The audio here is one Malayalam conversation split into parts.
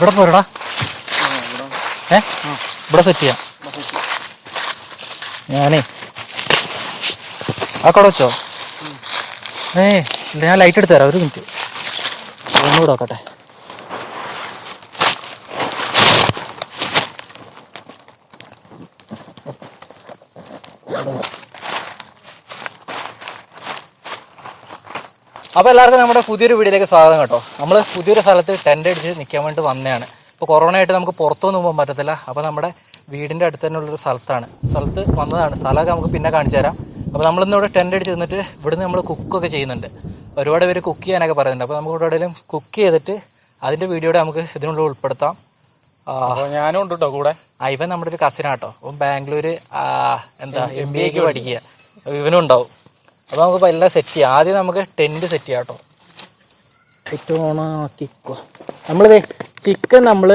ഇവിടെ പോരടാ. ഇവിടെ സെറ്റ് ചെയ്യാം. ഞാനേ ആ കട വെച്ചോ. ഇല്ല, ഞാൻ ലൈറ്റ് എടുത്ത് തരാം. ഒരു മിനിറ്റ് ഒന്നുകൂടെ നോക്കട്ടെ. അപ്പോൾ എല്ലാവർക്കും നമ്മുടെ പുതിയൊരു വീഡിയോയിലേക്ക് സ്വാഗതം കേട്ടോ. നമ്മൾ പുതിയൊരു സ്ഥലത്ത് ടെൻ്റ് അടിച്ച് നിൽക്കാൻ വേണ്ടി വന്നതാണ്. ഇപ്പോൾ കൊറോണ ആയിട്ട് നമുക്ക് പുറത്തൊന്നും പോകാൻ പറ്റത്തില്ല. അപ്പോൾ നമ്മുടെ വീടിൻ്റെ അടുത്ത് തന്നെയുള്ളൊരു സ്ഥലത്ത് വന്നതാണ്. സ്ഥലമൊക്കെ നമുക്ക് പിന്നെ കാണിച്ചു തരാം. അപ്പോൾ നമ്മളിന്ന് ഇവിടെ ടെൻ്റ് അടിച്ച് നിന്നിട്ട് ഇവിടുന്ന് നമ്മൾ കുക്കൊക്കെ ചെയ്യുന്നുണ്ട്. ഒരുപാട് പേര് കുക്ക് ചെയ്യാനൊക്കെ പറയുന്നുണ്ട്. അപ്പോൾ നമുക്ക് ഇവിടെ എവിടെയെങ്കിലും കുക്ക് ചെയ്തിട്ട് അതിൻ്റെ വീഡിയോയുടെ നമുക്ക് ഇതിനുള്ളിൽ ഉൾപ്പെടുത്താം. ഞാനും ഉണ്ട് കേട്ടോ കൂടെ. ഇവൻ നമ്മുടെ ഒരു കസിനാട്ടോ. അപ്പം ബാംഗ്ലൂർ MBA പഠിക്കുക. ഇവനും ഉണ്ടാവും. അപ്പോൾ നമുക്കിപ്പോൾ എല്ലാം സെറ്റ് ചെയ്യാം. ആദ്യം നമുക്ക് ടെൻറ്റ് സെറ്റ് ചെയ്യാം കേട്ടോ. ഏറ്റവും ഓണാക്കിക്കോ. നമ്മളിത് ചിക്കൻ നമ്മൾ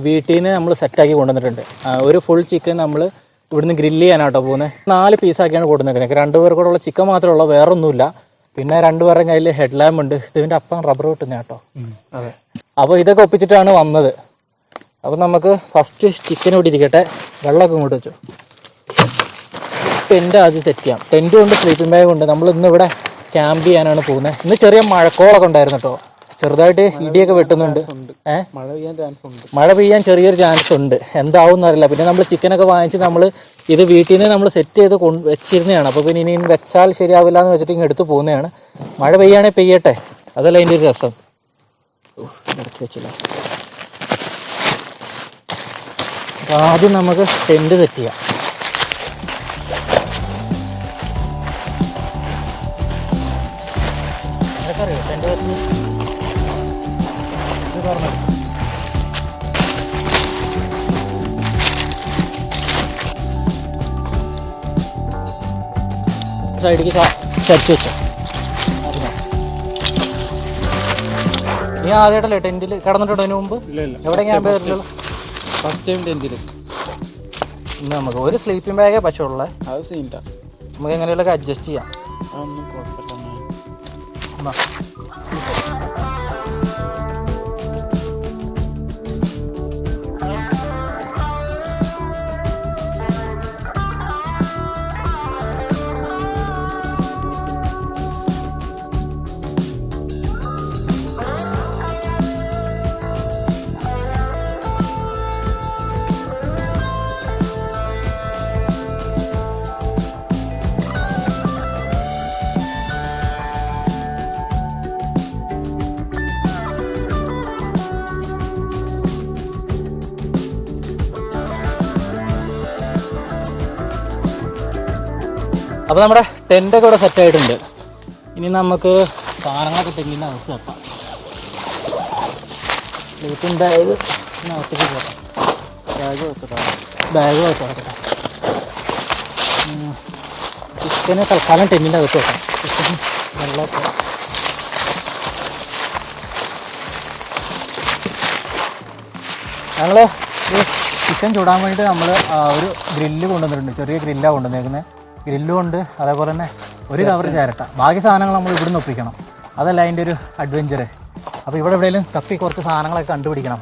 വീട്ടിൽ നിന്ന് നമ്മൾ സെറ്റാക്കി കൊണ്ടുവന്നിട്ടുണ്ട്. ഒരു ഫുൾ ചിക്കൻ നമ്മൾ ഇവിടുന്ന് ഗ്രില്ല് ചെയ്യാനാട്ടോ പോകുന്നത്. 4 പീസാക്കിയാണ് കൊണ്ടുവന്നിരിക്കുന്നത്. 2 പേർ കൂടെ ഉള്ള ചിക്കൻ മാത്രമേ ഉള്ളൂ, വേറെ ഒന്നുമില്ല. പിന്നെ 2 പേരുടെ കയ്യിൽ ഹെഡ് ലാമ്പ് ഉണ്ട്. ഇതിൻ്റെ അപ്പം റബ്ബർ കിട്ടുന്ന കേട്ടോ. അതെ. അപ്പോൾ ഇതൊക്കെ ഒപ്പിച്ചിട്ടാണ് വന്നത്. അപ്പോൾ നമുക്ക് ഫസ്റ്റ് ചിക്കൻ ഇവിടെ ഇരിക്കട്ടെ. വെള്ളമൊക്കെ ഇങ്ങോട്ട് വെച്ചു. ടെൻ്റ് ആദ്യം സെറ്റ് ചെയ്യാം. ടെൻറ്റ് കൊണ്ട് സ്ലീപ്പിംഗ് ബാഗ് ഉണ്ട്. നമ്മൾ ഇന്ന് ഇവിടെ ക്യാമ്പ് ചെയ്യാനാണ് പോകുന്നത്. ഇന്ന് ചെറിയ മഴക്കോളൊക്കെ ഉണ്ടായിരുന്നു കേട്ടോ. ചെറുതായിട്ട് ഇടിയൊക്കെ വെട്ടുന്നുണ്ട്. മഴ പെയ്യാൻ ചെറിയൊരു ചാൻസ് ഉണ്ട്. എന്താവും എന്നറിയില്ല. പിന്നെ നമ്മൾ ചിക്കനൊക്കെ വാങ്ങിച്ച് നമ്മൾ ഇത് വീട്ടിൽ നിന്ന് നമ്മൾ സെറ്റ് ചെയ്ത് വെച്ചിരുന്നതാണ്. അപ്പോൾ പിന്നെ ഇനി വെച്ചാൽ ശരിയാവില്ല എന്ന് വെച്ചിട്ട് ഇങ്ങനെ എടുത്ത് പോകുന്നതാണ്. മഴ പെയ്യാണെങ്കിൽ പെയ്യട്ടെ, അതല്ല അതിൻ്റെ ഒരു രസം. ഇടയ്ക്ക് വെച്ചില്ല. അപ്പോൾ ആദ്യം നമുക്ക് ടെൻറ്റ് സെറ്റ് ചെയ്യാം. അറിയോ ടെൻറ്റ് വെച്ച് ഇത് പറഞ്ഞു സൈഡിലേക്ക് ചരിച്ച് വെച്ചോ. നീ ആദ്യമായിട്ടല്ലേ ടെൻറ്റിൽ കിടന്നിട്ടുണ്ടോ അതിന് മുമ്പ്? എവിടെ ക്യാമ്പ് ചെയ്തിട്ടുള്ളൂ? ഫസ്റ്റ് ടൈം ടെൻറ്റിൽ. ഇന്ന് നമുക്ക് ഒരു സ്ലീപ്പിംഗ് ബാഗേ പക്ഷേ ഉള്ളേ. അത് സീനിട്ടാ. നമുക്ക് എങ്ങനെയൊക്കെ അഡ്ജസ്റ്റ് ചെയ്യാം. അതൊന്നും കുഴപ്പമില്ല. അപ്പോൾ നമ്മുടെ ടെൻ്റൊക്കെ ഇവിടെ സെറ്റായിട്ടുണ്ട്. ഇനി നമുക്ക് സാധനങ്ങളൊക്കെ ടെൻറ്റിൻ്റെ അകത്ത് വെക്കാം. സ്ലീപ്പിംഗ് ബാഗ് അകത്തേക്ക് പോകാം. ബാഗ് വെക്കാം. ചിക്കന് തൽക്കാലം ടെൻറ്റിൻ്റെ അകത്ത് വെക്കാം. ചിക്കൻ വെള്ളമൊക്കെ ഞങ്ങൾ ഈ ചിക്കൻ ചൂടാൻ വേണ്ടിയിട്ട് നമ്മൾ ഒരു ഗ്രില്ല് കൊണ്ടുവന്നിട്ടുണ്ട്. ചെറിയ ഗ്രില്ലാണ് കൊണ്ടുവന്നേക്കുന്നത്. ഗ്രില്ലും ഉണ്ട്, അതേപോലെ തന്നെ ഒരു കവർ ചേരട്ട. ബാക്കി സാധനങ്ങൾ നമ്മൾ ഇവിടുന്ന് ഒപ്പിക്കണം. അതല്ല അതിൻ്റെ ഒരു അഡ്വഞ്ചർ. അപ്പോൾ ഇവിടെ എവിടെയെങ്കിലും തപ്പി കുറച്ച് സാധനങ്ങളൊക്കെ കണ്ടുപിടിക്കണം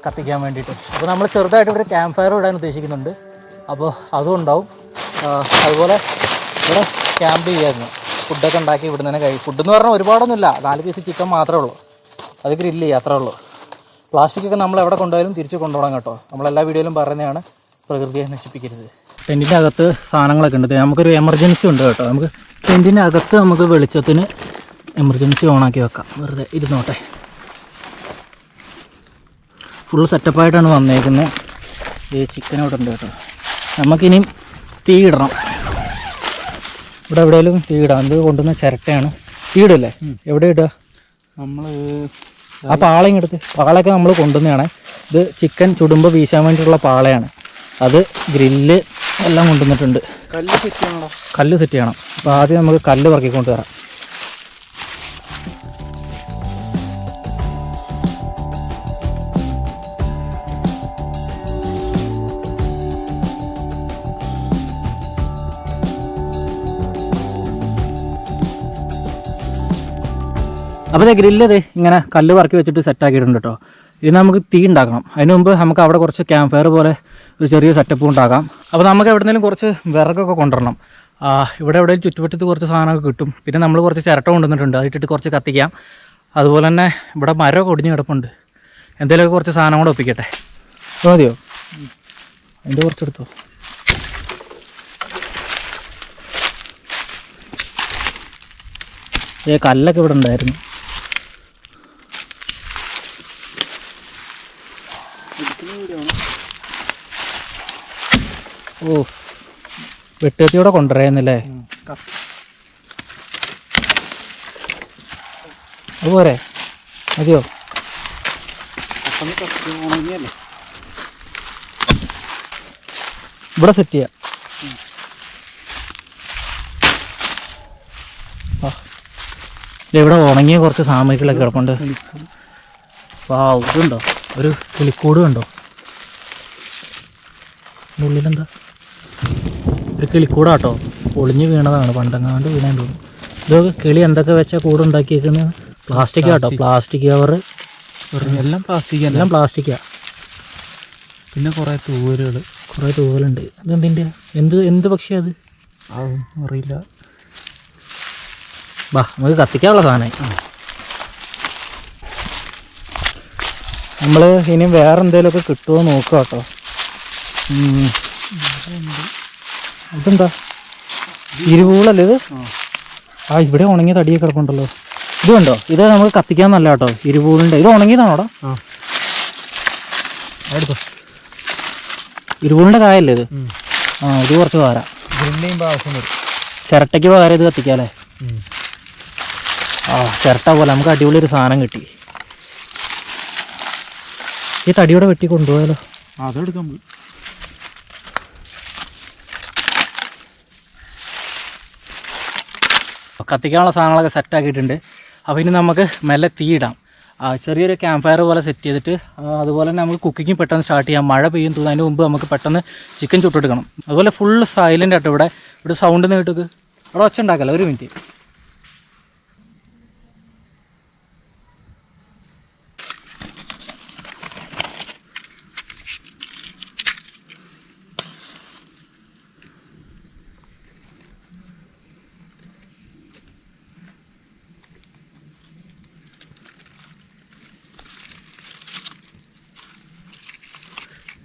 കത്തിക്കാൻ വേണ്ടിയിട്ട്. അപ്പോൾ നമ്മൾ ചെറുതായിട്ട് ഇവിടെ ക്യാമ്പ് ഫയർ ഇടാൻ ഉദ്ദേശിക്കുന്നുണ്ട്. അപ്പോൾ അതും ഉണ്ടാവും. അതുപോലെ ഇവിടെ ക്യാമ്പ് ചെയ്യായിരുന്നു. ഫുഡൊക്കെ ഉണ്ടാക്കി ഇവിടെ തന്നെ ഫുഡെന്ന് പറഞ്ഞാൽ ഒരുപാടൊന്നുമില്ല. 4 പീസ് ചിക്കൻ മാത്രമേ ഉള്ളൂ. അത് ഗ്രില്ല് ചെയ്യുക, അത്രേ ഉള്ളൂ. പ്ലാസ്റ്റിക്കൊക്കെ നമ്മൾ എവിടെ കൊണ്ടുപോയാലും തിരിച്ച് കൊണ്ടുപോകണം കേട്ടോ. നമ്മളെല്ലാ വീഡിയോയിലും പറയുന്നതാണ് പ്രകൃതിയെ നശിപ്പിക്കരുത്. ടെൻറ്റിൻ്റെ അകത്ത് സാധനങ്ങളൊക്കെ ഉണ്ട്. നമുക്കൊരു എമർജൻസി ഉണ്ട് കേട്ടോ. നമുക്ക് ടെൻറ്റിൻ്റെ അകത്ത് നമുക്ക് വെളിച്ചത്തിന് എമർജൻസി ഓണാക്കി വെക്കാം. വെറുതെ ഇരുന്നോട്ടെ. ഫുൾ സെറ്റപ്പായിട്ടാണ് വന്നേക്കുന്നത്. ഈ ചിക്കൻ ഇവിടെ ഉണ്ട് കേട്ടോ. നമുക്കിനിയും തീ ഇടണം. ഇവിടെ എവിടെയെങ്കിലും തീ ഇടാം. ഇത് കൊണ്ടുവന്ന ചിരട്ടയാണ്. തീ ഇടല്ലേ? എവിടെ ഇടുക? നമ്മൾ ആ പാളയും എടുത്ത് പാളയൊക്കെ നമ്മൾ കൊണ്ടുവന്നതാണ്. ഇത് ചിക്കൻ ചുടുമ്പോൾ വീശാൻ വേണ്ടിയിട്ടുള്ള പാളയാണ്. അത് ഗ്രില്ല് എല്ലാം കൊണ്ടുവന്നിട്ടുണ്ട്. കല്ല് സെറ്റ് ചെയ്യണം. അപ്പോൾ ആദ്യം നമുക്ക് കല്ല് പറക്കിക്കൊണ്ട് വരാം. അപ്പോൾ ഗ്രില്ല് ഇങ്ങനെ കല്ല് പറക്കി വെച്ചിട്ട് സെറ്റാക്കിയിട്ടുണ്ട് കേട്ടോ. ഇതിന് നമുക്ക് തീ ഉണ്ടാക്കണം. അതിന് മുമ്പ് നമുക്ക് അവിടെ കുറച്ച് ക്യാമ്പ് ഫയർ പോലെ ഒരു ചെറിയ സെറ്റപ്പ് ഉണ്ടാക്കാം. അപ്പോൾ നമുക്ക് എവിടെയെങ്കിലും കുറച്ച് വിറകൊക്കെ കൊണ്ടുവരണം. ഇവിടെ എവിടെയും ചുറ്റുവട്ടത്ത് കുറച്ച് സാധനമൊക്കെ കിട്ടും. പിന്നെ നമ്മൾ കുറച്ച് ചിരട്ട കൊണ്ടുവന്നിട്ടുണ്ട്, അതിട്ടിട്ട് കുറച്ച് കത്തിക്കാം. അതുപോലെ തന്നെ ഇവിടെ മരമൊക്കെ ഒടിഞ്ഞ് കിടപ്പുണ്ട്. എന്തെങ്കിലുമൊക്കെ കുറച്ച് സാധനം കൂടെ ഒപ്പിക്കട്ടെ. മതിയോ? അതിൻ്റെ കുറച്ചെടുത്തോ. കല്ലൊക്കെ ഇവിടെ ഉണ്ടായിരുന്നു. ഓ, വെട്ടുകത്തിയോടെ കൊണ്ടുവരായിരുന്നല്ലേ? അതുപോരെ? മതിയോ? ഇവിടെ സെറ്റ് ചെയ്യാം. ഇവിടെ ഉണങ്ങിയ കുറച്ച് സാമഗ്രികളൊക്കെ കിടപ്പുണ്ട്. ഇതുണ്ടോ? ഒരു കിളിക്കൂട് കണ്ടോ? ഉള്ളിലെന്താ? ഒരു കിളിക്കൂടാട്ടോ, പൊളിഞ്ഞ് വീണതാണ്. പണ്ടങ്ങാണ്ട് വീണാൻ തോന്നുന്നു. ഇതൊക്കെ കിളി എന്തൊക്കെ വെച്ചാൽ കൂടുണ്ടാക്കിയേക്കുന്നത്? പ്ലാസ്റ്റിക് ആട്ടോ, പ്ലാസ്റ്റിക് കവറ് എല്ലാം പ്ലാസ്റ്റിക്കാ. പിന്നെ കുറേ തൂവലുണ്ട്. ഇതെന്തിൻ്റെ? എന്ത് പക്ഷിയാ അത്? അറിയില്ല. നമുക്ക് കത്തിക്കാനുള്ള സാധനമായി. നമ്മൾ ഇനിയും വേറെ എന്തെങ്കിലുമൊക്കെ കിട്ടുമോ നോക്കുക കേട്ടോ. ഇതെന്താ? ഇരുവൂളല്ലേ ഇത്? ഇവിടെ ഉണങ്ങിയ തടിയൊക്കെ കിടപ്പുണ്ടല്ലോ. ഇത് കണ്ടോ? ഇത് നമുക്ക് കത്തിക്കാൻ നല്ല കേട്ടോ. ഇരുവൂളിൻ്റെ ഇത് ഉണങ്ങിയതാണോടാ? എടുത്തോ. ഇരുവൂളിൻ്റെ കായല്ലേ ഇത്? ഇത് കുറച്ച് പോരാ. ചിരട്ടയ്ക്ക് പകരം ഇത് കത്തിക്കാല്ലേ? ചിരട്ട പോലെ നമുക്ക് അടിപൊളി ഒരു സാധനം കിട്ടി. ഈ തടിയോടെ വെട്ടി കൊണ്ടുപോയാലോ? അതെടുക്കാം. കത്തിക്കാനുള്ള സാധനങ്ങളൊക്കെ സെറ്റാക്കിയിട്ടുണ്ട്. അപ്പോൾ ഇനി നമുക്ക് മെല്ലെ തീ ഇടാം. ചെറിയൊരു ക്യാമ്പ് ഫയർ പോലെ സെറ്റ് ചെയ്തിട്ട് അതുപോലെ തന്നെ നമുക്ക് കുക്കിങ് പെട്ടെന്ന് സ്റ്റാർട്ട് ചെയ്യാം. മഴ പെയ്യും തോന്നുന്നു, അതിന് മുമ്പ് നമുക്ക് പെട്ടെന്ന് ചിക്കൻ ചുട്ടെടുക്കണം. അതുപോലെ ഫുൾ സൈലൻ്റ് ആട്ടോ. ഇവിടെ സൗണ്ട് കേട്ടത്. അവിടെ ഒച്ച ഉണ്ടാക്കല്ലോ. ഒരു മിനിറ്റ്.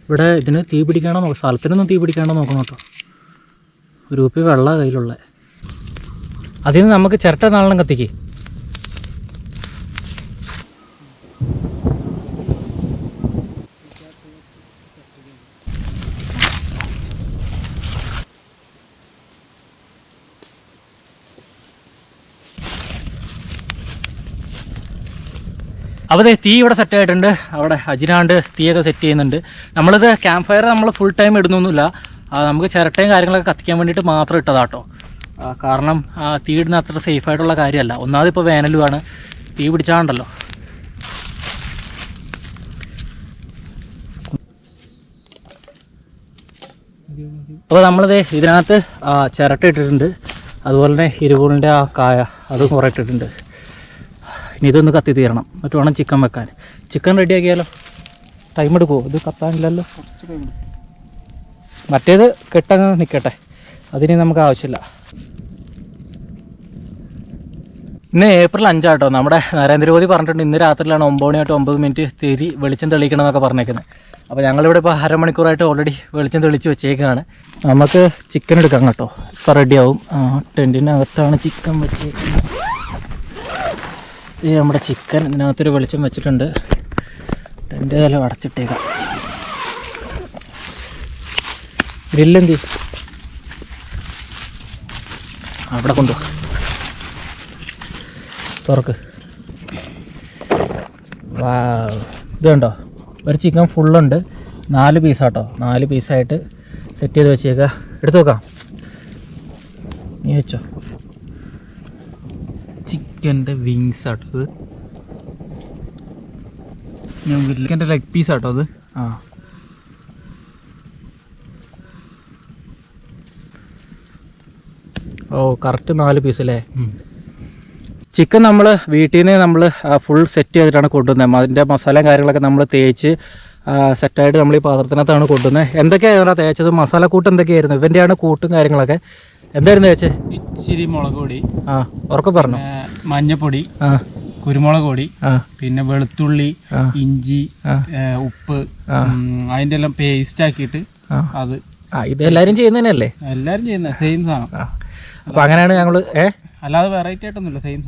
ഇവിടെ ഇതിന് തീ പിടിക്കാണോ നോക്കാം. സ്ഥലത്തിനൊന്നും തീ പിടിക്കാണോ നോക്കണം കേട്ടോ. ഒരു കുപ്പി വെള്ളം കയ്യിലുള്ള. അതിന് നമുക്ക് ചിരട്ട നാളെ കത്തിക്ക്. അപ്പോൾ തീ ഇവിടെ സെറ്റായിട്ടുണ്ട്. അവിടെ അജിനാണ്ട് തീയൊക്കെ സെറ്റ് ചെയ്യുന്നുണ്ട്. നമ്മളിത് ക്യാമ്പ് ഫയർ നമ്മൾ ഫുൾ ടൈം ഇടുന്നൊന്നുമില്ല. നമുക്ക് ചിരട്ടയും കാര്യങ്ങളൊക്കെ കത്തിക്കാൻ വേണ്ടിയിട്ട് മാത്രം ഇട്ടതാട്ടോ. കാരണം തീ ഇടുന്ന അത്ര സേഫായിട്ടുള്ള കാര്യമല്ല. ഒന്നാമത് ഇപ്പോൾ വേനലുമാണ്, തീ പിടിച്ചാണ്ടല്ലോ. അപ്പോൾ നമ്മളിത് ഇതിനകത്ത് ചിരട്ട ഇട്ടിട്ടുണ്ട്. അതുപോലെ തന്നെ ഇരുകൂളിൻ്റെ കായ അതും കുറേ ഇട്ടിട്ടുണ്ട്. ഇനി ഇതൊന്ന് കത്തി തീരണം, എന്നിട്ട് വേണം ചിക്കൻ വെക്കാൻ. ചിക്കൻ റെഡിയാക്കിയാലോ? ടൈം എടുക്കുമോ? ഇത് കത്താനില്ലല്ലോ. മറ്റേത് കെട്ടങ്ങ് നിൽക്കട്ടെ, അതിന് നമുക്ക് ആവശ്യമില്ല. ഇന്ന് ഏപ്രിൽ 5 ആട്ടോ. നമ്മുടെ നരേന്ദ്രമോദി പറഞ്ഞിട്ടുണ്ട് ഇന്ന് രാത്രിയിലാണ് 9 to 9 തിരി വെളിച്ചം തെളിയിക്കണമെന്നൊക്കെ പറഞ്ഞേക്കുന്നത്. അപ്പോൾ ഞങ്ങളിവിടെ ഇപ്പോൾ അരമണിക്കൂറായിട്ട് ഓൾറെഡി വെളിച്ചം തെളിച്ച് വെച്ചേക്കാണ്. നമുക്ക് ചിക്കൻ എടുക്കാം കേട്ടോ. ഇപ്പോൾ റെഡിയാവും. ടെൻറ്റിനകത്താണ് ചിക്കൻ വെച്ചേക്കുന്നത്. ഇത് നമ്മുടെ ചിക്കൻ ഇതിനകത്തൊരു വെളിച്ചം വെച്ചിട്ടുണ്ട്. ടെൻ്റ് തല അടച്ചിട്ടേക്കാം. ഗ്രില്ലെന്തി അവിടെ കൊണ്ടുപോ. തുറക്ക്. ഇത് കണ്ടോ, ഒരു ചിക്കൻ ഫുള്ളുണ്ട്. 4 പീസാട്ടോ. 4 പീസായിട്ട് സെറ്റ് ചെയ്ത് വെച്ചേക്കാം. എടുത്ത് നോക്കാം. നീ വെച്ചോ. ചിക്കൻ്റെ വിങ്സ് ആട്ടോ അത്. ചിക്കൻ്റെ ലെഗ് പീസ് ആട്ടോ അത്. കറക്റ്റ് 4 പീസ് അല്ലേ? ചിക്കൻ നമ്മൾ വീട്ടിൽ നിന്ന് നമ്മൾ ഫുൾ സെറ്റ് ചെയ്തിട്ടാണ് കൊണ്ടുവന്നത്. അതിൻ്റെ മസാലയും കാര്യങ്ങളൊക്കെ നമ്മൾ തേച്ച് സെറ്റായിട്ട് നമ്മൾ ഈ പാത്രത്തിനകത്താണ് കൊണ്ടുവന്നത്. എന്തൊക്കെയാണ് തേച്ചത്? മസാലക്കൂട്ട് എന്തൊക്കെയായിരുന്നു? ഇവൻ്റെയാണ് കൂട്ടും കാര്യങ്ങളൊക്കെ. എന്തായിരുന്നു തേച്ചത്? ഇച്ചിരി മുളക് പൊടി, ഉറക്കെ പറഞ്ഞു, മഞ്ഞപ്പൊടി, കുരുമുളക് പൊടി, പിന്നെ വെളുത്തുള്ളി, ഇഞ്ചി, ഉപ്പ്, അതിൻ്റെ എല്ലാം പേസ്റ്റ് ആക്കിയിട്ട് അത്. ഇത് എല്ലാവരും ചെയ്യുന്നതന്നെയല്ലേ? എല്ലാവരും ചെയ്യുന്ന സെയിം സാധനം. അപ്പോൾ അങ്ങനെയാണ് ഞങ്ങൾ അല്ലാതെ വെറൈറ്റി ആയിട്ടൊന്നുമില്ല, സെയിം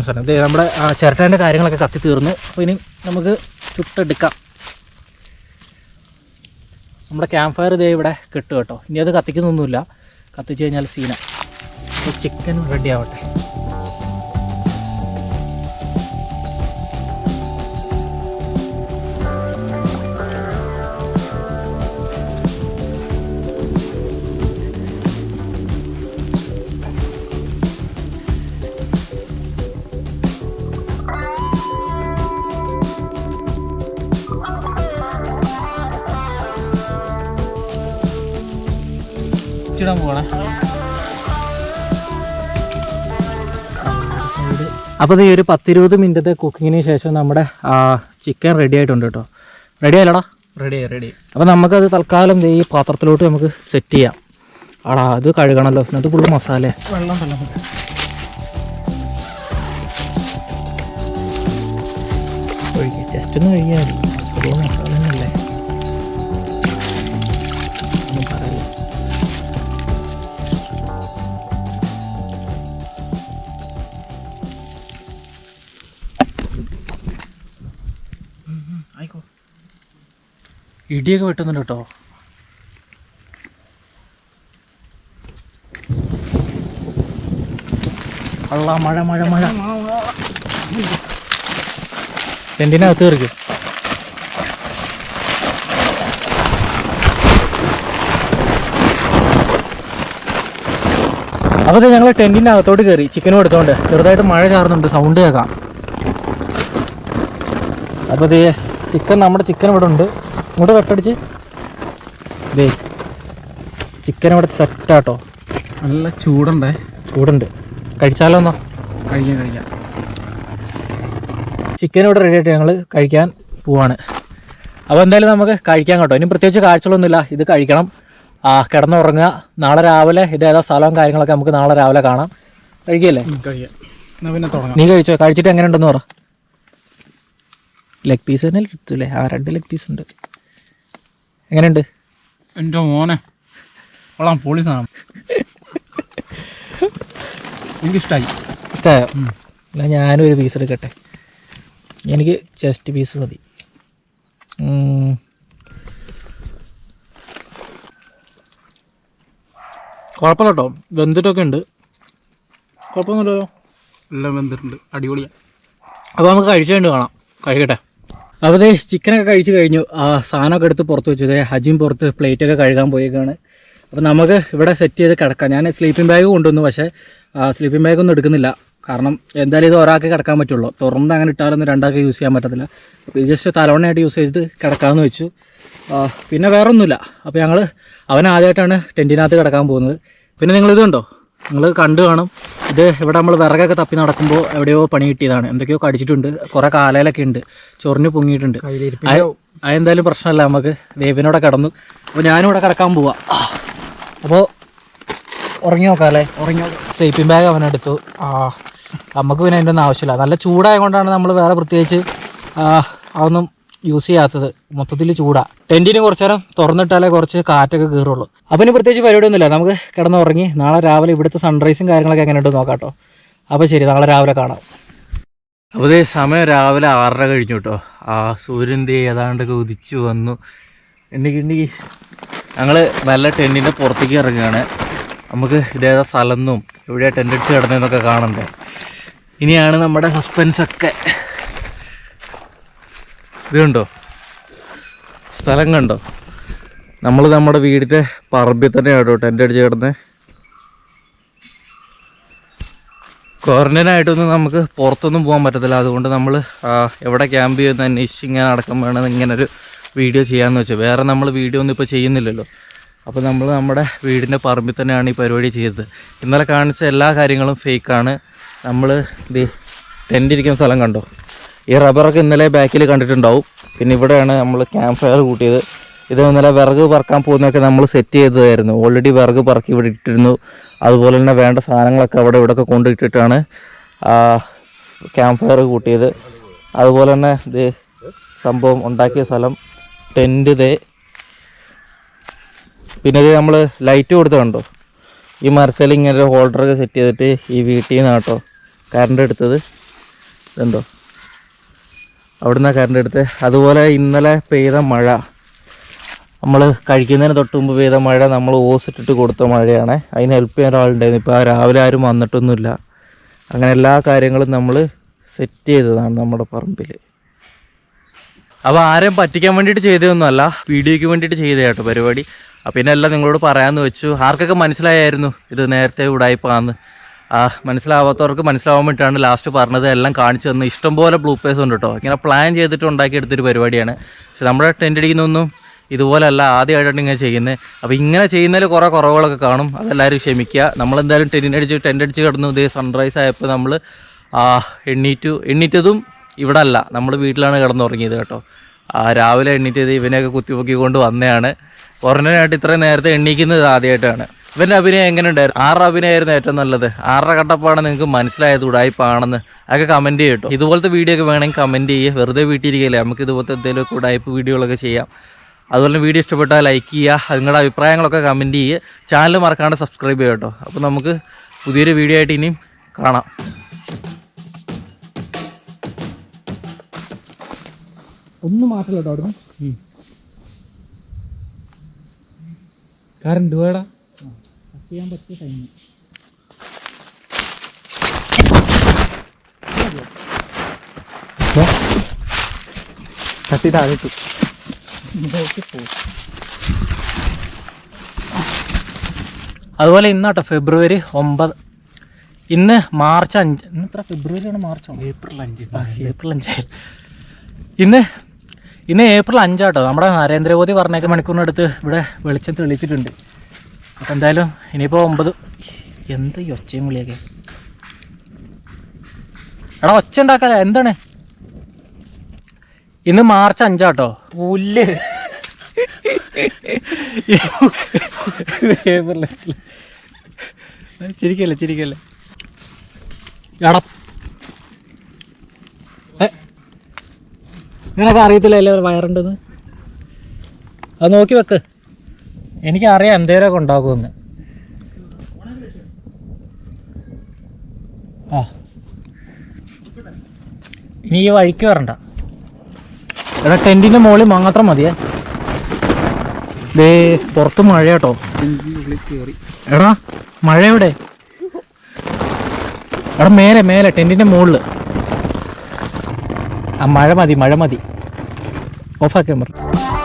സാധനം. ഇത് നമ്മുടെ ചിരട്ടേൻ്റെ കാര്യങ്ങളൊക്കെ കത്തി തീർന്നു. അപ്പോൾ ഇനി നമുക്ക് ചുട്ടെടുക്കാം. നമ്മുടെ ക്യാമ്പ് ഫയർ ഇതേ ഇവിടെ കിട്ടും കേട്ടോ. ഇനി അത് കത്തിക്കുന്നൊന്നുമില്ല, കത്തിച്ച് കഴിഞ്ഞാൽ സീന. അപ്പോൾ ചിക്കൻ റെഡി ആവട്ടെ. ഇടാൻ പോകണേ. അപ്പോൾ ഈ ഒരു 10-20 മിനിറ്റത്തെ കുക്കിങ്ങിന് ശേഷം നമ്മുടെ ചിക്കൻ റെഡി ആയിട്ടുണ്ട് കേട്ടോ. റെഡി ആയില്ലടാ? റെഡി. അപ്പോൾ നമുക്കത് തൽക്കാലം ഈ പാത്രത്തിലോട്ട് നമുക്ക് സെറ്റ് ചെയ്യാം. അത് കഴുകണമല്ലോ, അത് ഫുള്ള് മസാല. വെള്ളം ഒഴിക്കുക, ജസ്റ്റ് ഒന്ന് കഴുകിയാൽ മതി. ചെറിയ മസാല ഒന്നുമില്ലേ, ഒന്നും പറയില്ല. ഇടിയൊക്കെ വെട്ടുന്നുണ്ട് കേട്ടോ. മഴ ടെൻറ്റിനകത്ത് കയറിക്കും. അപ്പോൾ ഞങ്ങൾ ടെൻറ്റിൻ്റെ അകത്തോട്ട് കയറി ചിക്കനും എടുത്തോണ്ട്. ചെറുതായിട്ട് മഴ ചാറുന്നുണ്ട്, സൗണ്ട് കേൾക്കാം. അപ്പോൾ നമ്മുടെ ചിക്കൻ ഇവിടെ ഉണ്ട്. ഇങ്ങോട്ട് വെട്ടടിച്ച് ചിക്കൻ ഇവിടെ സെറ്റാട്ടോ. നല്ല ചൂടുണ്ട്. കഴിച്ചാലോ? എന്നോ കഴിക്കാം. ചിക്കൻ ഇവിടെ റെഡി ആയിട്ട് ഞങ്ങൾ കഴിക്കാൻ പോവാണ്. അപ്പോൾ എന്തായാലും നമുക്ക് കഴിക്കാൻ കേട്ടോ. ഇനി പ്രത്യേകിച്ച് കാഴ്ചകളൊന്നുമില്ല, ഇത് കഴിക്കണം, കിടന്നുറങ്ങുക. നാളെ രാവിലെ ഇതേതാ സ്ഥലവും കാര്യങ്ങളൊക്കെ നമുക്ക് നാളെ രാവിലെ കാണാം. കഴിക്കല്ലേ? കഴിക്കാം. പിന്നെ തുടങ്ങാം. നീ കഴിച്ചോ? കഴിച്ചിട്ട് എങ്ങനെ ഉണ്ടെന്ന് പറ. ലെഗ് പീസ് തന്നെ എടുത്തല്ലേ? 2 ലെഗ് പീസ് ഉണ്ട്. എങ്ങനെയുണ്ട്? എൻ്റെ മോനെ കൊള്ളാം, പൊളി സാധനം. എനിക്കിഷ്ടമായി. ഇഷ്ടമായോ? അല്ല, ഞാനും ഒരു പീസ് എടുക്കട്ടെ. എനിക്ക് ചെസ്റ്റ് പീസ് മതി. കുഴപ്പമില്ല കേട്ടോ, വെന്തിട്ടൊക്കെ ഉണ്ട്. കുഴപ്പമൊന്നുമില്ലല്ലോ, എല്ലാം വെന്തിട്ടുണ്ട്, അടിപൊളിയാണ്. അപ്പോൾ നമുക്ക് കഴിച്ചുകൊണ്ട് കാണാം. കഴിക്കട്ടെ. അപ്പോൾ ചിക്കനൊക്കെ കഴിച്ച് കഴിഞ്ഞു. സാധനമൊക്കെ എടുത്ത് പുറത്ത് വെച്ചു. ഹജിയും പുറത്ത് പ്ലേറ്റൊക്കെ കഴുകാൻ പോയേക്കാണ്. അപ്പോൾ നമുക്ക് ഇവിടെ സെറ്റ് ചെയ്ത് കിടക്കാം. ഞാൻ സ്ലീപ്പിംഗ് ബാഗ് കൊണ്ടുവന്നു, പക്ഷേ സ്ലീപ്പിംഗ് ബാഗൊന്നും എടുക്കുന്നില്ല. കാരണം എന്തായാലും ഇത് ഒരാൾക്ക് കിടക്കാൻ പറ്റുള്ളൂ. തുറന്ന് അങ്ങനെ ഇട്ടാലൊന്നും രണ്ടാൾക്ക് യൂസ് ചെയ്യാൻ പറ്റത്തില്ല. അപ്പോൾ ഇത് ജസ്റ്റ് തലവണയായിട്ട് യൂസ് ചെയ്ത് കിടക്കാമെന്ന് വെച്ചു. പിന്നെ വേറെ ഒന്നുമില്ല. അപ്പോൾ അവൻ ആദ്യമായിട്ടാണ് ടെൻറ്റിനകത്ത് കിടക്കാൻ പോകുന്നത്. പിന്നെ നിങ്ങളിതുണ്ടോ, നിങ്ങൾ കണ്ടു കാണും. ഇത് ഇവിടെ നമ്മൾ വിറകൊക്കെ തപ്പി നടക്കുമ്പോൾ എവിടെയോ പണി കിട്ടിയതാണ്. എന്തൊക്കെയോ കടിച്ചിട്ടുണ്ട്, കുറേ കാലയിലൊക്കെ ഉണ്ട്, ചൊറിഞ്ഞ് പൊങ്ങിയിട്ടുണ്ട്. അതെന്തായാലും പ്രശ്നമല്ല, നമുക്ക് ദേവിനോടെ കിടന്നു. അപ്പോൾ ഞാനും ഇവിടെ കിടക്കാൻ പോവാം. അപ്പോൾ ഉറങ്ങി നോക്കാമല്ലേ? Sleeping bag അവനെടുത്തു. നമുക്ക് പിന്നെ അതിൻ്റെ ഒന്നും ആവശ്യമില്ല. നല്ല ചൂടായതുകൊണ്ടാണ് നമ്മൾ വേറെ പ്രത്യേകിച്ച് അതൊന്നും യൂസ് ചെയ്യാത്തത്. മൊത്തത്തിൽ ചൂടാണ്. ടെൻറ്റിന് കുറച്ച് നേരം തുറന്നിട്ടാലേ കുറച്ച് കാറ്റൊക്കെ കയറുള്ളൂ. അപ്പോൾ ഇനി പ്രത്യേകിച്ച് പരിപാടിയൊന്നുമില്ല, നമുക്ക് കിടന്നുറങ്ങി നാളെ രാവിലെ ഇവിടുത്തെ സൺറൈസും കാര്യങ്ങളൊക്കെ എങ്ങനെയുണ്ട് നോക്കാം കേട്ടോ. അപ്പോൾ ശരി, നാളെ രാവിലെ കാണാം. അപ്പോൾ ഇതേ സമയം രാവിലെ 6:30 കഴിഞ്ഞു കേട്ടോ. സൂര്യൻ ഏതാണ്ടൊക്കെ ഉദിച്ചു വന്നു. എണ്ണിക്ക് ഞങ്ങൾ നല്ല ടെൻറ്റിൻ്റെ പുറത്തേക്ക് ഇറങ്ങുകയാണ്. നമുക്ക് ഇതേതാ സ്ഥലം എന്നും എവിടെയാണ് ടെൻ്റ് അടിച്ച് കിടന്നതെന്നൊക്കെ കാണണ്ടേ. ഇനിയാണ് നമ്മുടെ സസ്പെൻസൊക്കെ. ഇത് കണ്ടോ, സ്ഥലം കണ്ടോ? നമ്മൾ നമ്മുടെ വീടിൻ്റെ പറമ്പിൽ തന്നെയാണ് കേട്ടോ ടെൻ്റ് അടിച്ച് കിടന്നത്. ക്വാറന്റൈനായിട്ടൊന്നും നമുക്ക് പുറത്തൊന്നും പോകാൻ പറ്റത്തില്ല. അതുകൊണ്ട് നമ്മൾ എവിടെ ക്യാമ്പ് ചെയ്യുന്ന അന്വേഷിച്ച് ഇങ്ങനെ നടക്കുമ്പോഴാണ് ഇങ്ങനൊരു വീഡിയോ ചെയ്യാമെന്ന് വെച്ചാൽ. വേറെ നമ്മൾ വീഡിയോ ഒന്നും ഇപ്പോൾ ചെയ്യുന്നില്ലല്ലോ. അപ്പോൾ നമ്മൾ നമ്മുടെ വീടിൻ്റെ പറമ്പിൽ തന്നെയാണ് ഈ പരിപാടി ചെയ്തത്. ഇന്നലെ കാണിച്ച എല്ലാ കാര്യങ്ങളും ഫേക്കാണ്. നമ്മൾ ടെൻ്റ് ഇരിക്കുന്ന സ്ഥലം കണ്ടോ? ഈ റബ്ബറൊക്കെ ഇന്നലെ ബാക്കിൽ കണ്ടിട്ടുണ്ടാവും. പിന്നെ ഇവിടെയാണ് നമ്മൾ ക്യാമ്പ് ഫയർ കൂട്ടിയത്. ഇത് ഇന്നലെ വിറക് പറക്കാൻ പോകുന്നതൊക്കെ നമ്മൾ സെറ്റ് ചെയ്തതായിരുന്നു. ഓൾറെഡി വിറക് പറക്കി ഇവിടെ ഇട്ടിരുന്നു. അതുപോലെ തന്നെ വേണ്ട സാധനങ്ങളൊക്കെ ഇവിടെയൊക്കെ കൊണ്ടിട്ടിട്ടാണ് ക്യാമ്പ് ഫയർ കൂട്ടിയത്. അതുപോലെ തന്നെ ഇത് സംഭവം ഉണ്ടാക്കിയ സ്ഥലം, ടെൻറ്റ് ഇതേ. പിന്നെ ഇത് നമ്മൾ ലൈറ്റ് കൊടുത്ത് കണ്ടോ? ഈ മരത്തിൽ ഇങ്ങനെ ഒരു ഹോൾഡറൊക്കെ സെറ്റ് ചെയ്തിട്ട് ഈ വീട്ടിൽ നിന്നാണ് കേട്ടോ കറണ്ട് എടുത്തത്. ഇതുണ്ടോ, അവിടെ നിന്നാണ് കറണ്ട് എടുത്തത്. അതുപോലെ ഇന്നലെ പെയ്ത മഴ, നമ്മൾ കഴിക്കുന്നതിന് തൊട്ട് മുമ്പ് പെയ്ത മഴ നമ്മൾ ഓസിട്ടിട്ട് കൊടുത്ത മഴയാണ്. അതിന് ഹെൽപ്പ് ചെയ്യാൻ ഒരാളുണ്ടായിരുന്നു. ഇപ്പോൾ രാവിലെ ആരും വന്നിട്ടൊന്നുമില്ല. അങ്ങനെ എല്ലാ കാര്യങ്ങളും നമ്മൾ സെറ്റ് ചെയ്തതാണ് നമ്മുടെ പറമ്പിൽ. അപ്പോൾ ആരെയും പറ്റിക്കാൻ വേണ്ടിയിട്ട് ചെയ്തതൊന്നുമല്ല, വീഡിയോയ്ക്ക് വേണ്ടിയിട്ട് ചെയ്ത കേട്ടോ പരിപാടി. പിന്നെ എല്ലാം നിങ്ങളോട് പറയാമെന്ന് വെച്ചു. ആർക്കൊക്കെ മനസ്സിലായായിരുന്നു ഇത് നേരത്തെ ഉടായിപ്പാന്ന്? മനസ്സിലാവാത്തവർക്ക് മനസ്സിലാവാൻ വേണ്ടിയിട്ടാണ് ലാസ്റ്റ് പറഞ്ഞത്. എല്ലാം കാണിച്ചു തന്നു. ഇഷ്ടംപോലെ ബ്ലൂപ്പേഴ്സ് ഉണ്ട് കേട്ടോ. ഇങ്ങനെ പ്ലാൻ ചെയ്തിട്ട് ഉണ്ടാക്കിയെടുത്തൊരു പരിപാടിയാണ്. പക്ഷെ നമ്മുടെ ടെൻ്റ് അടിക്കുന്നൊന്നും ഇതുപോലെയല്ല, ആദ്യമായിട്ടാണ് ഇങ്ങനെ ചെയ്യുന്നത്. അപ്പോൾ ഇങ്ങനെ ചെയ്യുന്നതിൽ കുറേ കുറവുകളൊക്കെ കാണും, അതെല്ലാവരും ക്ഷമിക്കുക. നമ്മളെന്തായാലും ടെൻ്റ് അടിച്ച് കിടന്നു. ഇതേ സൺറൈസ് ആയപ്പോൾ നമ്മൾ എണ്ണീറ്റതും ഇവിടെ അല്ല, നമ്മൾ വീട്ടിലാണ് കിടന്നുറങ്ങിയത് കേട്ടോ. രാവിലെ എണ്ണീറ്റത് ഇവനെയൊക്കെ കുത്തിപ്പൊക്കിക്കൊണ്ട് വന്നതാണ്. ഒരെണ്ണനായിട്ട് ഇത്രയും നേരത്തെ എണ്ണീക്കുന്നത് ആദ്യമായിട്ടാണ്. ഇവൻ്റെ അഭിനയം എങ്ങനെ ഉണ്ടായിരുന്നു? 6 അഭിനയമായിരുന്നു ഏറ്റവും നല്ലത്. 6 കട്ടപ്പാണ് നിങ്ങൾക്ക് മനസ്സിലായത് ഉടായ്പാണെന്ന്. അതൊക്കെ കമൻറ്റ് ചെയ്യട്ടോ. ഇതുപോലത്തെ വീഡിയോ ഒക്കെ വേണമെങ്കിൽ കമൻറ്റ് ചെയ്യുക. വെറുതെ വീട്ടിലിരിക്കല്ലേ, നമുക്ക് ഇതുപോലത്തെ എന്തെങ്കിലുമൊക്കെ ഉടായ്പ വീഡിയോകളൊക്കെ ചെയ്യാം. അതുപോലെ വീഡിയോ ഇഷ്ടപ്പെട്ടാൽ ലൈക്ക് ചെയ്യുക, നിങ്ങളുടെ അഭിപ്രായങ്ങളൊക്കെ കമൻറ്റ് ചെയ്യുക. ചാനൽ മറക്കാണ്ട് സബ്സ്ക്രൈബ് ചെയ്യുക കേട്ടോ. അപ്പോൾ നമുക്ക് പുതിയൊരു വീഡിയോ ആയിട്ട് ഇനിയും കാണാം. ഒന്നും മാറ്റില്ല കേട്ടോ അവിടുന്ന്. കറണ്ട് വേടാ ചെയ്യാൻ പറ്റിയ ടൈം. തട്ടി താഴെട്ടു. അതുപോലെ ഇന്നാട്ടോ ഫെബ്രുവരി 9. ഇന്ന് മാർച്ച് 5. ഇന്ന് എത്ര ഫെബ്രുവരിയാണ്? മാർച്ചോ? ഏപ്രിൽ 5. ഇന്ന് ഏപ്രിൽ 5 ആട്ടോ. നമ്മുടെ നരേന്ദ്രമോദി പറഞ്ഞേക്ക മണിക്കൂറിനടുത്ത് ഇവിടെ വെളിച്ചം തെളിയിച്ചിട്ടുണ്ട്. അപ്പം എന്തായാലും ഇനിയിപ്പോൾ 9. എന്ത് ഈ ഒച്ചയും വിളിയൊക്കെ? എടാ ഒച്ച ഉണ്ടാക്കാല എന്താണ്? ഇന്ന് മാർച്ച് 5 ആട്ടോ. പുല്ല് ചിരിക്കല്ലേ എടാ, നിനക്ക് അറിയത്തില്ല അല്ലേ വയറുണ്ടെന്ന്? അത് നോക്കി വെക്ക്. എനിക്കറിയാം എന്തേലൊക്കെ ഉണ്ടാക്കുമെന്ന്. ഇനി ഈ വഴിക്ക് വരണ്ട. എടാ ടെൻറ്റിൻ്റെ മുകളിൽ മാത്രം മതിയേ. ദേ പുറത്ത് മഴ കേട്ടോ. എടാ മഴ എവിടെ? എടാ മേലെ ടെൻറ്റിൻ്റെ മുകളിൽ. മഴ മതി. ഓഫാക്കാൻ പറഞ്ഞു.